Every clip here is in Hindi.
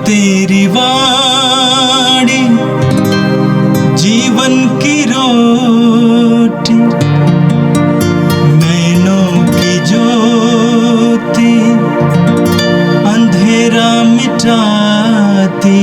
तेरी वाणी जीवन की रोटी, नैनों की ज्योति अंधेरा मिटाती।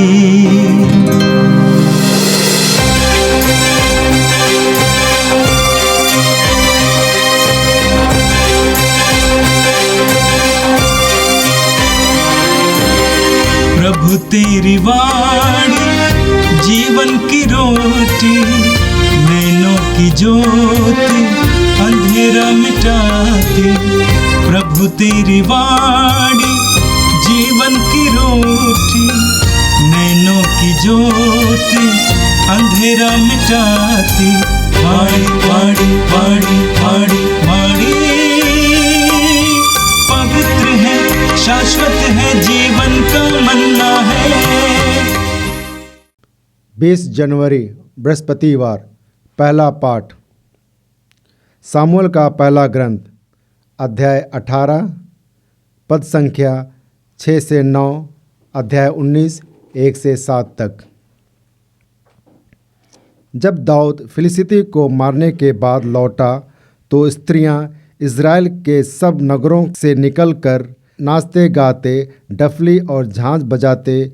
प्रभु तेरी वाणी जीवन की रोटी, नैनों की ज्योति अंधेरा मिटाती। प्रभु तेरी वाणी जीवन की रोटी, नैनों की ज्योति अंधेरा मिटाती। वाणी वाणी वाणी वाणी वाणी पवित्र है, शाश्वत है, जीवन का मन्ना है। 20 जनवरी बृहस्पतिवार। पहला पाठ सामुएल का पहला ग्रंथ, अध्याय 18, पद संख्या 6 से 9, अध्याय 19, 1 से 7 तक। जब दाऊद फिलिस्ती को मारने के बाद लौटा तो स्त्रियां इज़राइल के सब नगरों से निकलकर नाचते गाते, डफली और झांझ बजाते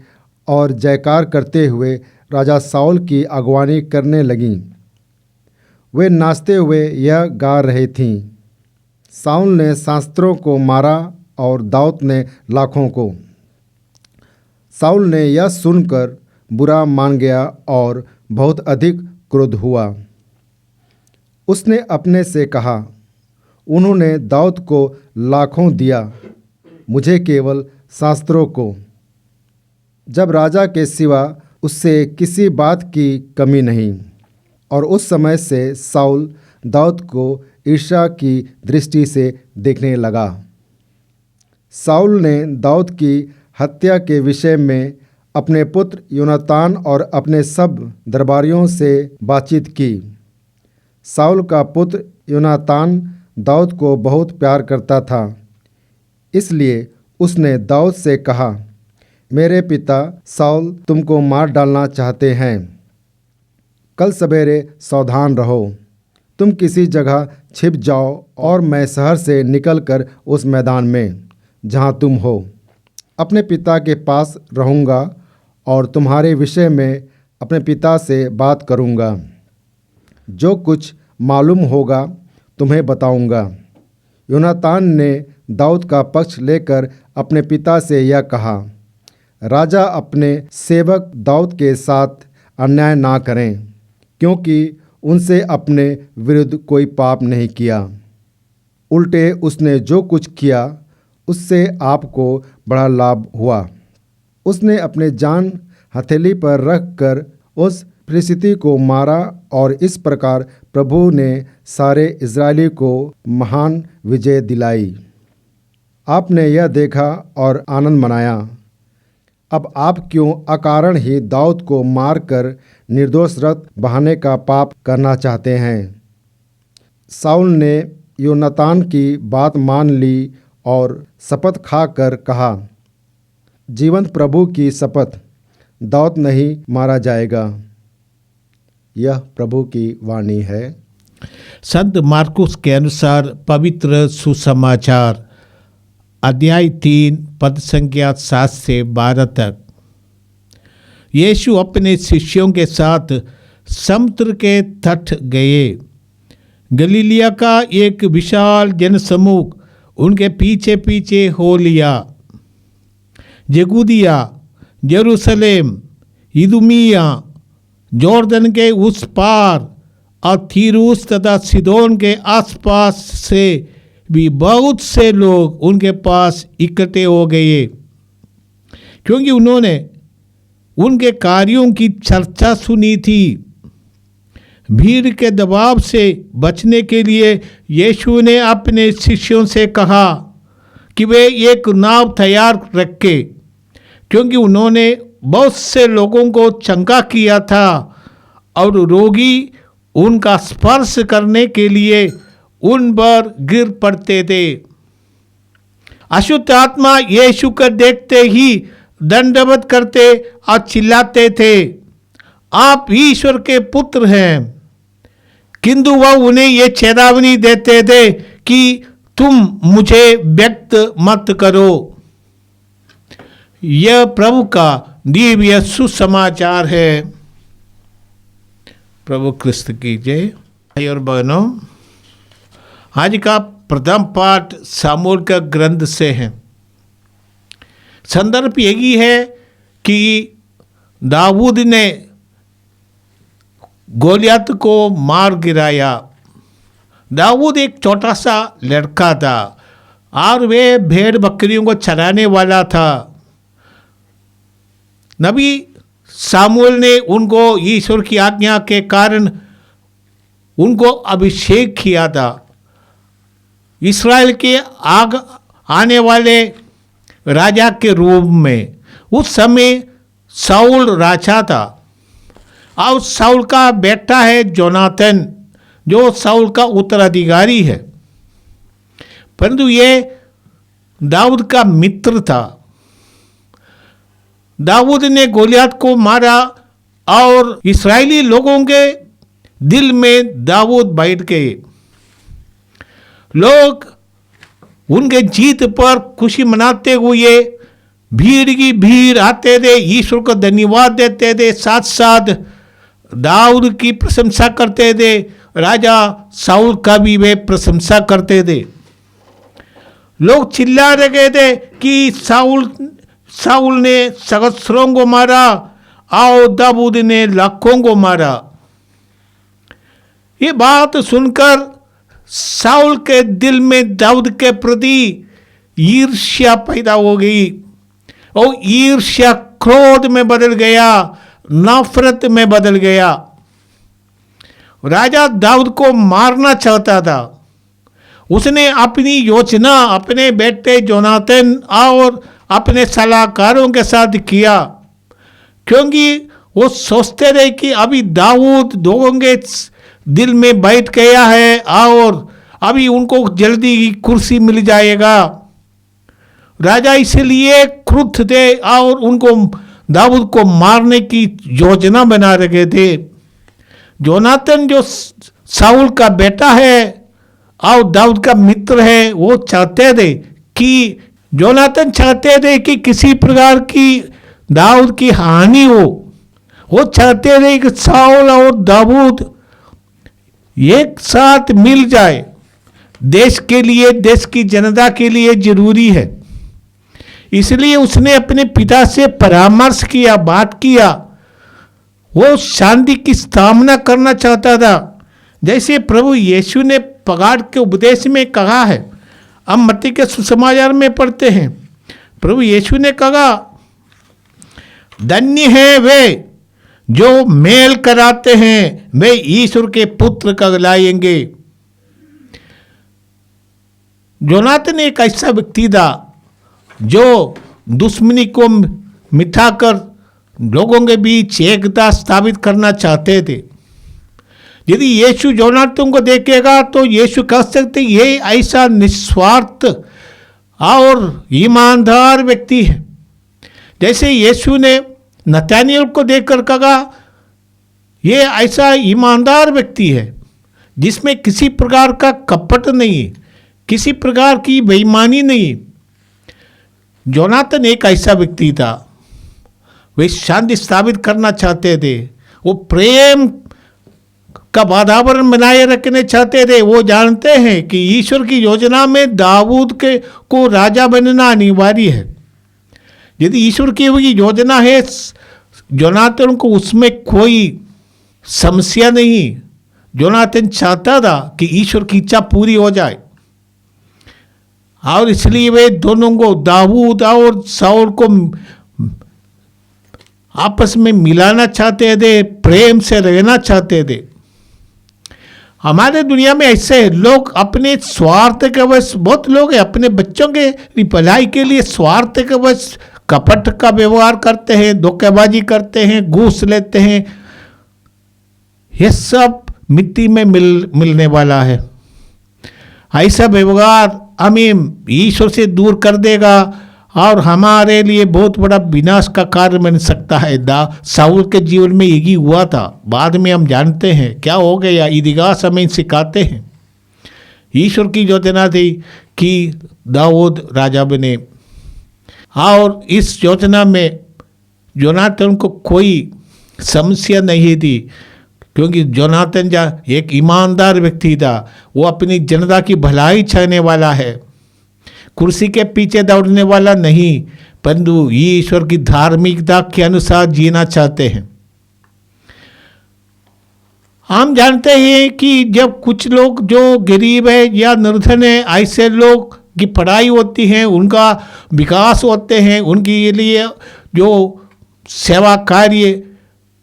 और जयकार करते हुए राजा साउल की अगवानी करने लगीं। वे नाचते हुए यह गा रही थीं, साउल ने शास्त्रों को मारा और दाऊद ने लाखों को। साउल ने यह सुनकर बुरा मान गया और बहुत अधिक क्रोध हुआ। उसने अपने से कहा, उन्होंने दाऊद को लाखों दिया, मुझे केवल शास्त्रों को। जब राजा के सिवा उससे किसी बात की कमी नहीं। और उस समय से साउल दाऊद को ईर्ष्या की दृष्टि से देखने लगा। साउल ने दाऊद की हत्या के विषय में अपने पुत्र योनातान और अपने सब दरबारियों से बातचीत की। साउल का पुत्र योनातान दाऊद को बहुत प्यार करता था, इसलिए उसने दाऊद से कहा, मेरे पिता साउल तुमको मार डालना चाहते हैं। कल सवेरे सावधान रहो, तुम किसी जगह छिप जाओ और मैं शहर से निकलकर उस मैदान में जहां तुम हो अपने पिता के पास रहूँगा और तुम्हारे विषय में अपने पिता से बात करूँगा। जो कुछ मालूम होगा तुम्हें बताऊँगा। योनातान ने दाऊद का पक्ष लेकर अपने पिता से यह कहा, राजा अपने सेवक दाऊद के साथ अन्याय ना करें, क्योंकि उनसे अपने विरुद्ध कोई पाप नहीं किया। उल्टे उसने जो कुछ किया उससे आपको बड़ा लाभ हुआ। उसने अपने जान हथेली पर रखकर उस फिलिस्ती को मारा और इस प्रकार प्रभु ने सारे इज़राइली को महान विजय दिलाई। आपने यह देखा और आनंद मनाया। अब आप क्यों अकारण ही दाऊद को मारकर निर्दोष रक्त बहाने का पाप करना चाहते हैं? साउल ने योनातान की बात मान ली और शपथ खाकर कहा, जीवंत प्रभु की शपथ, दाऊद नहीं मारा जाएगा। यह प्रभु की वाणी है। संत मार्कुस के अनुसार पवित्र सुसमाचार, अध्याय 3, पद संख्या 7 से 12 तक। यीशु अपने शिष्यों के साथ समुद्र के तट गए। गलीलिया का एक विशाल जनसमूह उनके पीछे पीछे हो लिया। यहूदिया, यरूशलेम, इदुमिया, जॉर्दन के उस पार और तीरूस तथा सीदोन के आसपास से भी बहुत से लोग उनके पास इकट्ठे हो गए, क्योंकि उन्होंने उनके कार्यों की चर्चा सुनी थी। भीड़ के दबाव से बचने के लिए यीशु ने अपने शिष्यों से कहा कि वे एक नाव तैयार रखें, क्योंकि उन्होंने बहुत से लोगों को चंगा किया था और रोगी उनका स्पर्श करने के लिए उन पर गिर पड़ते थे। अशुद्ध आत्मा यीशु को देखते ही दंडवत करते और चिल्लाते थे, आप ईश्वर के पुत्र हैं। किंतु वह उन्हें ये चेतावनी देते थे कि तुम मुझे व्यक्त मत करो। यह प्रभु का दिव्य सुसमाचार है। प्रभु क्रिस्त की जय। भाई और बहनों, आज का प्रथम पाठ सामुएल का ग्रंथ से है। संदर्भ यही है कि दाऊद ने गोलियत को मार गिराया। दाऊद एक छोटा सा लड़का था और वे भेड़ बकरियों को चराने वाला था। नबी सामुएल ने उनको ईश्वर की आज्ञा के कारण उनको अभिषेक किया था। इस्राएल के आने वाले राजा के रूप में। उस समय साउल राजा था और साउल का बेटा है जोनाथन, जो साउल का उत्तराधिकारी है। परंतु ये दाऊद का मित्र था। दाऊद ने गोलियत को मारा और इस्राएली लोगों के दिल में दाऊद बैठ गए। लोग उनके जीत पर खुशी मनाते हुए भीड़ की भीड़ आते थे, ईश्वर को धन्यवाद देते थे, साथ साथ दाऊद की प्रशंसा करते थे। राजा साउल का भी वे प्रशंसा करते थे। लोग चिल्ला रहे थे कि साउल ने सहस्रों को मारा और दाऊद ने लाखों को मारा। ये बात सुनकर साउल के दिल में दाऊद के प्रति ईर्ष्या पैदा हो गई और ईर्ष्या क्रोध में बदल गया, नफरत में बदल गया। राजा दाऊद को मारना चाहता था। उसने अपनी योजना अपने बेटे जोनाथन और अपने सलाहकारों के साथ किया, क्योंकि वो सोचते थे कि अभी दाऊद लोगों के दिल में बैठ गया है और अभी उनको जल्दी कुर्सी मिल जाएगा। राजा इसलिए क्रुद्ध थे और उनको दाऊद को मारने की योजना बना रहे थे। जोनाथन जो साउल का बेटा है और दाऊद का मित्र है, वो चाहते थे कि जोनाथन चाहते थे कि किसी प्रकार की दाऊद की हानि हो। वो चाहते थे कि साउल और दाऊद एक साथ मिल जाए। देश के लिए, देश की जनता के लिए जरूरी है। इसलिए उसने अपने पिता से परामर्श किया, बात किया। वो शांति की स्थापना करना चाहता था, जैसे प्रभु यीशु ने पगार के उपदेश में कहा है। हम मत्ती के सुसमाचार में पढ़ते हैं, प्रभु यीशु ने कहा, धन्य है वे जो मेल कराते हैं, वे ईश्वर के पुत्र कहलाएंगे। जोनाथन एक ऐसा व्यक्ति था जो दुश्मनी को मिटाकर लोगों के बीच एकता स्थापित करना चाहते थे। यदि यीशु जोनाथन को देखेगा तो यीशु कह सकते ये ऐसा निस्वार्थ और ईमानदार व्यक्ति है। जैसे यीशु ने नतनएल को देखकर कहा, ये ऐसा ईमानदार व्यक्ति है जिसमें किसी प्रकार का कपट नहीं, किसी प्रकार की बेईमानी नहीं। जोनाथन एक ऐसा व्यक्ति था, वे शांति स्थापित करना चाहते थे। वो प्रेम का वातावरण बनाए रखने चाहते थे। वो जानते हैं कि ईश्वर की योजना में दाऊद को राजा बनना अनिवार्य है। यदि ईश्वर की योजना है, जोनाथन को उसमें कोई समस्या नहीं। जोनाथन चाहता था कि ईश्वर की इच्छा पूरी हो जाए और इसलिए वे दोनों को, दाऊद और साउल को आपस में मिलाना चाहते थे, प्रेम से रहना चाहते थे। हमारे दुनिया में ऐसे लोग अपने स्वार्थ के वश, बहुत लोग अपने बच्चों के भलाई के लिए स्वार्थ के वश कपट का व्यवहार करते हैं, धोखेबाजी करते हैं, घूस लेते हैं। ये सब मिट्टी में मिलने वाला है। ऐसा व्यवहार हमें ईश्वर से दूर कर देगा और हमारे लिए बहुत बड़ा विनाश का कार्य बन सकता है। साउल के जीवन में यही हुआ था, बाद में हम जानते हैं क्या हो गया। इतिहास हमें सिखाते हैं। ईश्वर की योजना थी कि दाऊद राजा बने, और इस योजना में जोनाथन को कोई समस्या नहीं थी, क्योंकि जोनाथन एक ईमानदार व्यक्ति था। वो अपनी जनता की भलाई चाहने वाला है, कुर्सी के पीछे दौड़ने वाला नहीं, परंतु ये ईश्वर की धार्मिकता के अनुसार जीना चाहते हैं। हम जानते हैं कि जब कुछ लोग जो गरीब है या निर्धन है, ऐसे लोग की पढ़ाई होती है, उनका विकास होते हैं, उनके लिए जो सेवा कार्य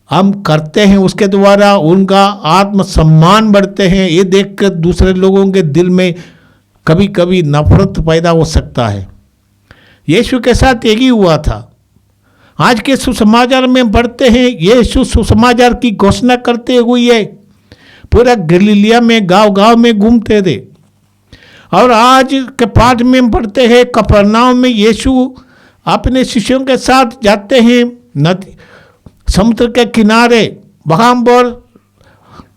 हम करते हैं उसके द्वारा उनका आत्मसम्मान बढ़ते हैं। ये देखकर दूसरे लोगों के दिल में कभी कभी नफरत पैदा हो सकता है। यीशु के साथ यही हुआ था। आज के सुसमाचार में पढ़ते हैं, यीशु सुसमाचार की घोषणा करते हुए पूरा गलीलिया में गांव-गांव में घूमते थे। और आज के पाठ में पढ़ते हैं, कफरनाउम में यीशु अपने शिष्यों के साथ जाते हैं नदी समुद्र के किनारे, वहाँ पर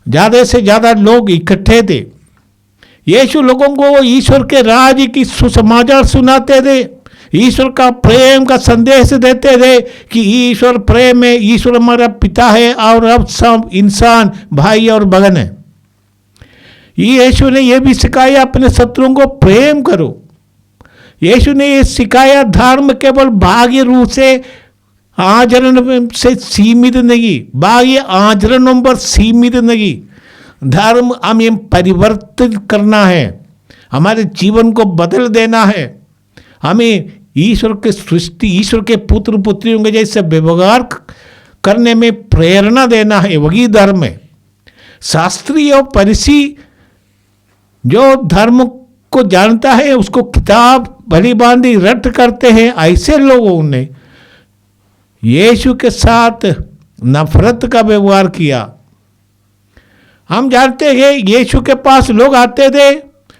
ज़्यादा से ज़्यादा लोग इकट्ठे थे। यीशु लोगों को ईश्वर के राज्य की सुसमाचार सुनाते थे, ईश्वर का प्रेम का संदेश देते थे कि ईश्वर प्रेम है, ईश्वर हमारा पिता है और अब सब इंसान भाई और बहन है। यीशु ने यह भी सिखाया अपने शत्रुओं को प्रेम करो। यीशु ने यह सिखाया धर्म केवल बाह्य रूप से आचरण से सीमित नहीं, बाह्य आचरणों पर सीमित नहीं। धर्म हमें परिवर्तित करना है, हमारे जीवन को बदल देना है, हमें ईश्वर के सृष्टि, ईश्वर के पुत्र पुत्रियों के जैसे व्यवहार करने में प्रेरणा देना है, वही धर्म है। शास्त्री और फरीसी जो धर्म को जानता है उसको किताब भली भांति रट करते हैं, ऐसे लोगों ने यीशु के साथ नफरत का व्यवहार किया। हम जानते हैं यीशु के पास लोग आते थे,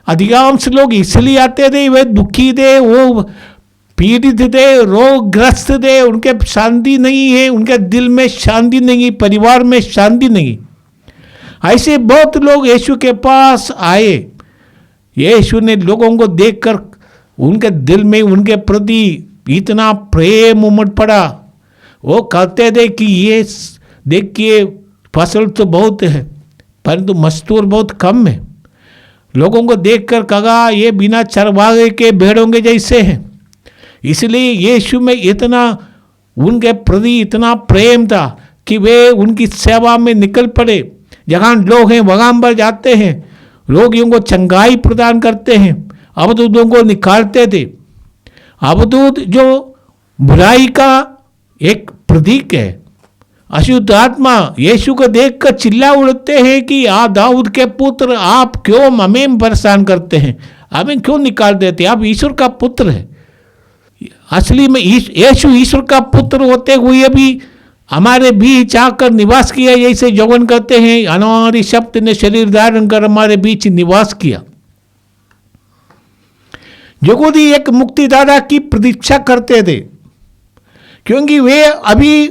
अधिकांश लोग इसलिए आते थे वे दुखी थे, वो पीड़ित थे, रोगग्रस्त थे, उनके शांति नहीं है, उनके दिल में शांति नहीं, परिवार में शांति नहीं। ऐसे बहुत लोग यीशु के पास आए। यीशु ने लोगों को देखकर उनके दिल में उनके प्रति इतना प्रेम उमड़ पड़ा। वो कहते थे कि ये देखिए फसल तो बहुत है परंतु मजदूर बहुत कम है। लोगों को देखकर कहा ये बिना चरवाहे के भेड़ों के जैसे हैं। इसलिए यीशु में इतना उनके प्रति इतना प्रेम था कि वे उनकी सेवा में निकल पड़े। जहाँ लोग हैं वहाँ पर जाते हैं, रोगियों को चंगाई प्रदान करते हैं, अवधूतों को निकालते थे। अवधूत जो बुराई का एक प्रतीक है। अशुद्ध आत्मा यीशु को देखकर चिल्ला उड़ते हैं कि दाऊद के पुत्र आप क्यों हमें परेशान करते हैं, हमें क्यों निकाल देते हैं, आप ईश्वर का पुत्र है। असली में यीशु ईश्वर का पुत्र होते हुए भी हमारे बीच आकर निवास किया, जैसे यौवन करते हैं अनादि शब्द ने शरीर धारण कर हमारे बीच निवास किया। यहूदी एक मुक्तिदाता की प्रतीक्षा करते थे क्योंकि वे अभी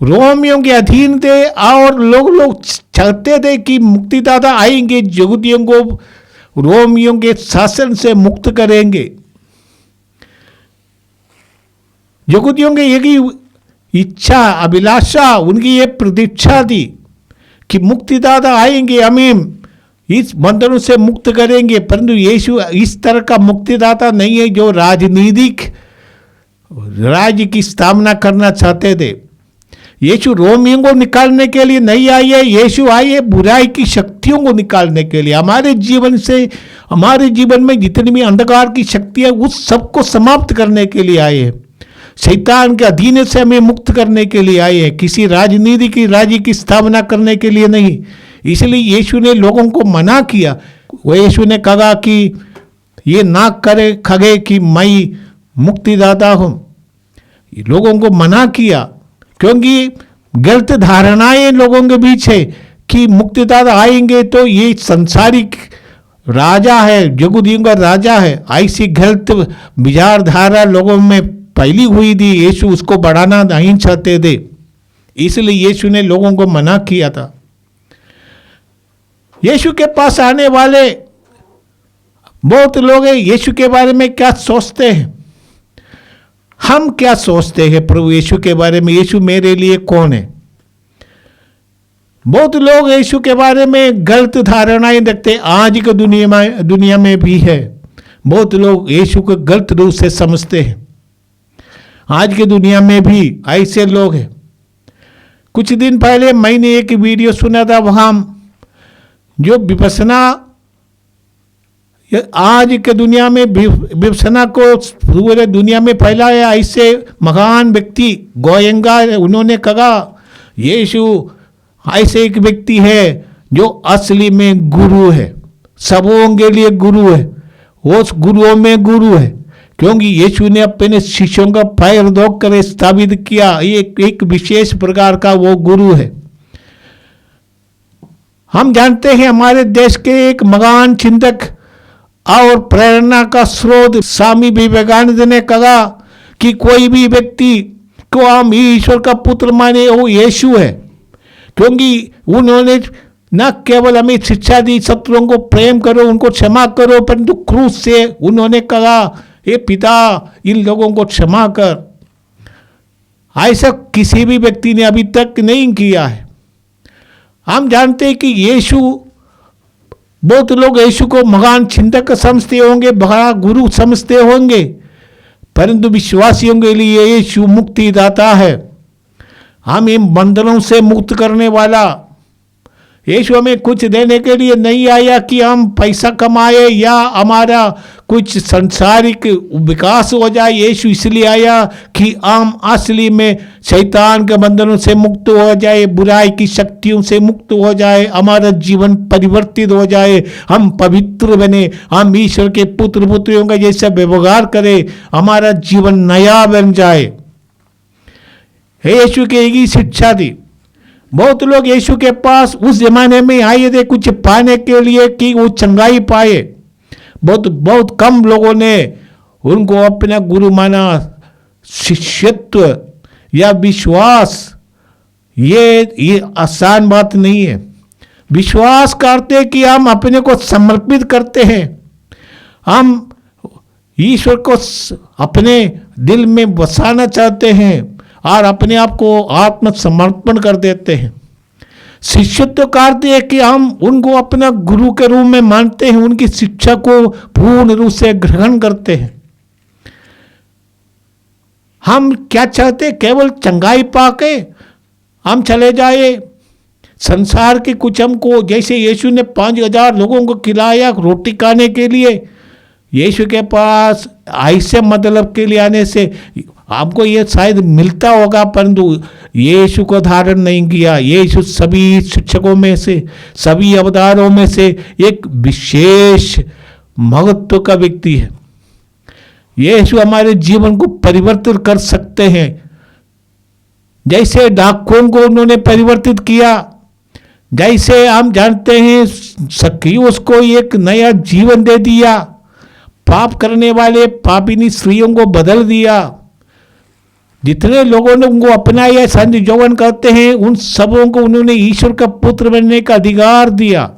रोमियों के अधीन थे और लोग चाहते थे कि मुक्तिदाता आएंगे, यहूदियों को रोमियों के शासन से मुक्त करेंगे। यहूदियों की यही इच्छा अभिलाषा, उनकी ये प्रतीक्षा थी कि मुक्तिदाता आएंगे, हमें इस बंधनों से मुक्त करेंगे। परंतु यीशु इस तरह का मुक्तिदाता नहीं है जो राजनीतिक राज्य की स्थापना करना चाहते थे। यीशु रोमियों को निकालने के लिए नहीं आए, यीशु आए बुराई की शक्तियों को निकालने के लिए। हमारे जीवन से, हमारे जीवन में जितनी भी अंधकार की शक्तियां उस सबको समाप्त करने के लिए आए हैं। शैतान के अधीन से हमें मुक्त करने के लिए आए हैं, किसी राजनीति की राज्य की स्थापना करने के लिए नहीं। इसलिए यीशु ने लोगों को मना किया। वो यीशु ने कहा कि ये ना करे खगे कि मैं मुक्तिदाता हूँ। लोगों को मना किया क्योंकि गलत धारणाएं लोगों के बीच है कि मुक्तिदाता आएंगे तो ये संसारिक राजा है, यहूदियों का राजा है। ऐसी गलत विचारधारा लोगों में फैली हुई थी, यीशु उसको बढ़ाना नहीं चाहते थे, इसलिए यीशु ने लोगों को मना किया था। यीशु के पास आने वाले बहुत लोग हैं, यीशु के बारे में क्या सोचते हैं? हम क्या सोचते हैं प्रभु यीशु के बारे में? यीशु मेरे लिए कौन है? बहुत लोग यीशु के बारे में गलत धारणाएं रखते, आज की दुनिया में भी है। बहुत लोग यीशु को गलत रूप से समझते हैं, आज की दुनिया में भी ऐसे लोग हैं। कुछ दिन पहले मैंने एक वीडियो सुना था, वहाँ जो विपश्यना, आज के दुनिया में विपश्यना को पूरे दुनिया में फैलाया, ऐसे महान व्यक्ति गोयंगा, उन्होंने कहा यीशु ऐसे एक व्यक्ति है जो असली में गुरु है, सबों के लिए गुरु है, वो गुरुओं में गुरु है, क्योंकि यीशु ने अपने शिष्यों का पैर धोकर कर स्थापित किया, एक विशेष प्रकार का वो गुरु है। हम जानते हैं हमारे देश के एक महान चिंतक और प्रेरणा का स्रोत स्वामी विवेकानंद ने कहा कि कोई भी व्यक्ति को हम ईश्वर का पुत्र माने वो यीशु है, क्योंकि उन्होंने न केवल हमें शिक्षा दी शत्रुओं को प्रेम करो, उनको क्षमा करो, परंतु क्रूस से उन्होंने कहा हे पिता इन लोगों को क्षमा कर। ऐसा किसी भी व्यक्ति ने अभी तक नहीं किया है। हम जानते हैं कि यीशु, बहुत लोग यीशु को महान चिंतक समझते होंगे, बड़ा गुरु समझते होंगे, परंतु विश्वासियों के लिए यीशु मुक्तिदाता है, हमें बंधनों से मुक्त करने वाला। यीशु हमें कुछ देने के लिए नहीं आया कि हम पैसा कमाए या हमारा कुछ सांसारिक विकास हो जाए। यीशु इसलिए आया कि हम असली में शैतान के बंधनों से मुक्त हो जाए, बुराई की शक्तियों से मुक्त हो जाए, हमारा जीवन परिवर्तित हो जाए, हम पवित्र बने, हम ईश्वर के पुत्र पुत्रियों का जैसा व्यवहार करें, हमारा जीवन नया बन जाए। यीशु की यही शिक्षा थी। बहुत लोग यीशु के पास उस जमाने में आए थे कुछ पाने के लिए कि वो चंगाई पाए। बहुत कम लोगों ने उनको अपना गुरु माना। शिष्यत्व या विश्वास ये आसान बात नहीं है। विश्वास करते कि हम अपने को समर्पित करते हैं, हम ईश्वर को अपने दिल में बसाना चाहते हैं और अपने आप को आत्मसमर्पण कर देते हैं। शिष्यत्व करते हैं कि हम उनको अपना गुरु के रूप में मानते हैं, उनकी शिक्षा को पूर्ण रूप से ग्रहण करते हैं। हम क्या चाहते हैं? केवल चंगाई पाके हम चले जाए। संसार के कुछ हमको, जैसे यीशु ने 5,000 लोगों को खिलाया रोटी खाने के लिए, यीशु के पास ऐसे मतलब के लिए आने से आपको ये शायद मिलता होगा, परंतु यीशु को धारण नहीं किया। यीशु सभी शिक्षकों में से, सभी अवतारों में से एक विशेष महत्व का व्यक्ति है। यीशु हमारे जीवन को परिवर्तित कर सकते हैं, जैसे डाकुओं को उन्होंने परिवर्तित किया, जैसे हम जानते हैं सक्रियोस को एक नया जीवन दे दिया, पाप करने वाले पापिनी स्त्रियों को बदल दिया। जितने लोगों ने उनको अपनाया, संजोवन करते हैं, उन सबों को उन्होंने ईश्वर का पुत्र बनने का अधिकार दिया।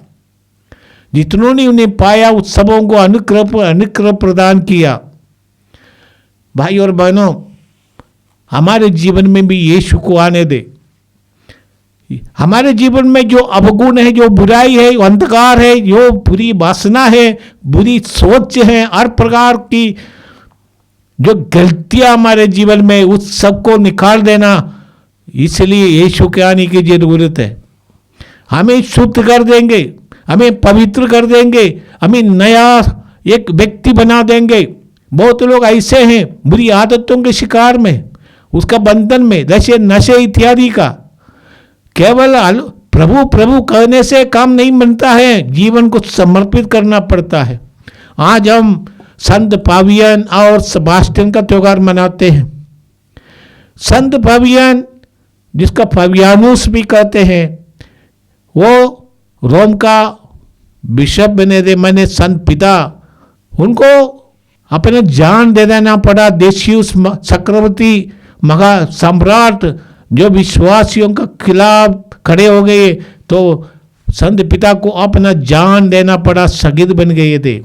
जितनों ने उन्हें पाया उस सबों को अनुग्रह प्रदान किया। भाई और बहनों, हमारे जीवन में भी यीशु को आने दे। हमारे जीवन में जो अवगुण है, जो बुराई है, अंधकार है, जो बुरी वासना है, बुरी सोच है, हर प्रकार की जो गलतियां हमारे जीवन में, उस सबको निकाल देना। इसलिए यीशु के आने की जरूरत है। हमें शुद्ध कर देंगे, हमें पवित्र कर देंगे, हमें नया एक व्यक्ति बना देंगे। बहुत लोग ऐसे हैं बुरी आदतों के शिकार में, उसका बंधन में, जैसे नशे इत्यादि का। केवल प्रभु प्रभु कहने से काम नहीं बनता है, जीवन को समर्पित करना पड़ता है। आज हम संत फाबियन और सेबास्टियन का त्योहार मनाते हैं। संत फाबियन, जिसका फाबियानुस भी कहते हैं, वो रोम का बिशप बने थे, मैंने संत पिता, उनको अपना जान दे देना पड़ा। देशियुस चक्रवर्ती महा सम्राट जो विश्वासियों के खिलाफ खड़े हो गए, तो संत पिता को अपना जान देना पड़ा, शहीद बन गए थे।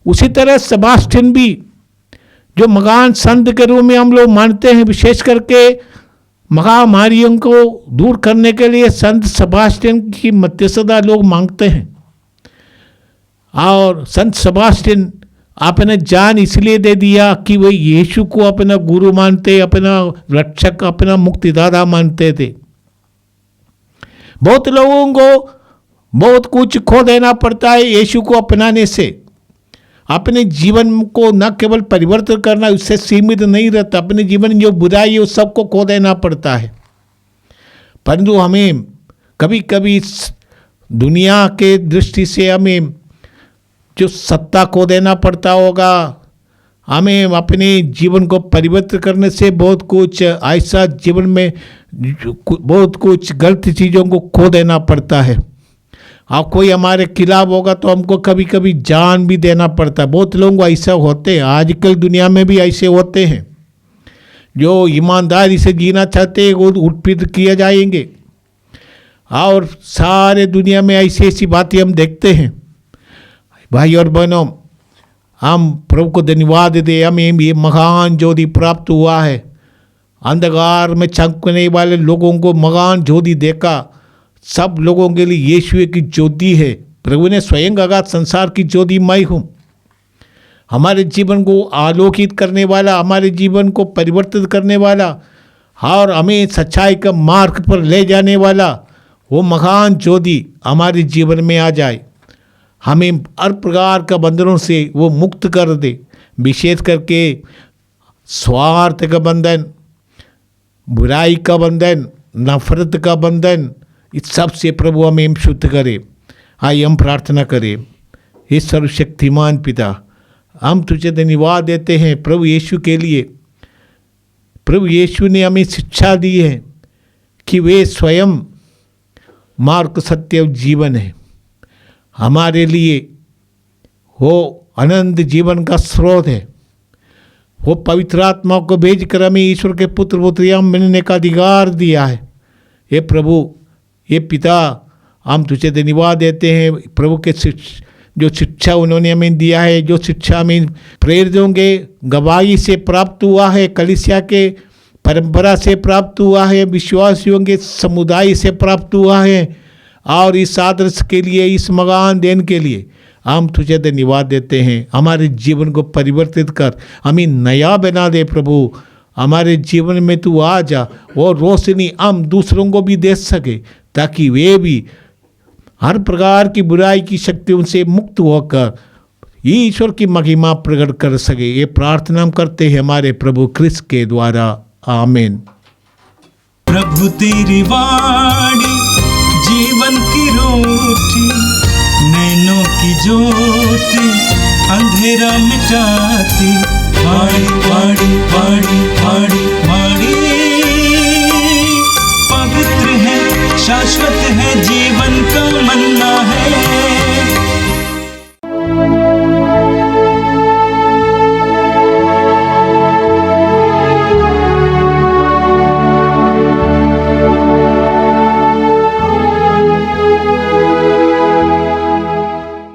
उसी तरह सेबास्टियन भी, जो महान संत के रूप में हम लोग मानते हैं, विशेष करके महामारियों को दूर करने के लिए संत सेबास्टियन की मध्यस्थता लोग मांगते हैं। और संत सेबास्टियन आपने जान इसलिए दे दिया कि वे यीशु को अपना गुरु मानते, अपना रक्षक, अपना मुक्तिदाता मानते थे। बहुत लोगों को बहुत कुछ खो देना पड़ता है यीशु को अपनाने से। अपने जीवन को न केवल परिवर्तन करना, उससे सीमित नहीं रहता, अपने जीवन जो बुराई है उस सबको खो देना पड़ता है। परंतु हमें कभी कभी दुनिया के दृष्टि से हमें जो सत्ता खो देना पड़ता होगा, हमें अपने जीवन को परिवर्तन करने से बहुत कुछ ऐसा जीवन में बहुत कुछ गलत चीज़ों को खो देना पड़ता है। और कोई हमारे खिलाफ होगा तो हमको कभी कभी जान भी देना पड़ता है। बहुत लोग ऐसा होते हैं, आजकल दुनिया में भी ऐसे होते हैं जो ईमानदारी से जीना चाहते हैं, वो उत्पीड़ित किए जाएंगे। और सारे दुनिया में ऐसी ऐसी बातें हम देखते हैं। भाई और बहनों, हम प्रभु को धन्यवाद देते, हमें ये महान ज्योति प्राप्त हुआ है। अंधकार में चमकने वाले लोगों को महान ज्योति देखा। सब लोगों के लिए यीशु की ज्योति है। प्रभु ने स्वयं कहा, संसार की ज्योति मैं हूँ। हमारे जीवन को आलोकित करने वाला, हमारे जीवन को परिवर्तित करने वाला और हमें सच्चाई का मार्ग पर ले जाने वाला वो महान ज्योति हमारे जीवन में आ जाए। हमें हर प्रकार का बंधनों से वो मुक्त कर दे, विशेष करके स्वार्थ का बंधन, बुराई का बंधन, नफरत का बंधन, इस सब से प्रभु हमें शुद्ध करे। आइए हम प्रार्थना करें। हे सर्वशक्तिमान पिता, हम तुझे धन्यवाद देते हैं प्रभु यीशु के लिए। प्रभु यीशु ने हमें शिक्षा दी है कि वे स्वयं मार्ग, सत्य और जीवन है। हमारे लिए वो अनंत जीवन का स्रोत है। वो पवित्र आत्मा को भेजकर हमें ईश्वर के पुत्र पुत्रियां मिलने का अधिकार दिया है। ये प्रभु, ये पिता, हम तुझे धन्यवाद देते हैं प्रभु के जो शिक्षा उन्होंने हमें दिया है, जो शिक्षा हमें प्रेरितों के गवाही से प्राप्त हुआ है, कलीसिया के परंपरा से प्राप्त हुआ है, विश्वासियों के समुदाय से प्राप्त हुआ है। और इस आदर्श के लिए, इस महान देन के लिए हम तुझे धन्यवाद देते हैं। हमारे जीवन को परिवर्तित कर, हमें नया बना दे प्रभु। हमारे जीवन में तू आ जा, वो रोशनी हम दूसरों को भी दे सके, ताकि वे भी हर प्रकार की बुराई की शक्तियों से मुक्त होकर ईश्वर की महिमा प्रकट कर सके। ये प्रार्थना हम करते हैं हमारे प्रभु क्रिस्त के द्वारा, आमीन। प्रभु तेरी वाणी जीवन की रोटी, नैनों की ज्योति अंधेरा मिटाती। वाणी वाणी वाणी वाणी वाणी पवित्र है, शाश्वत है, जीवन का मन्ना है।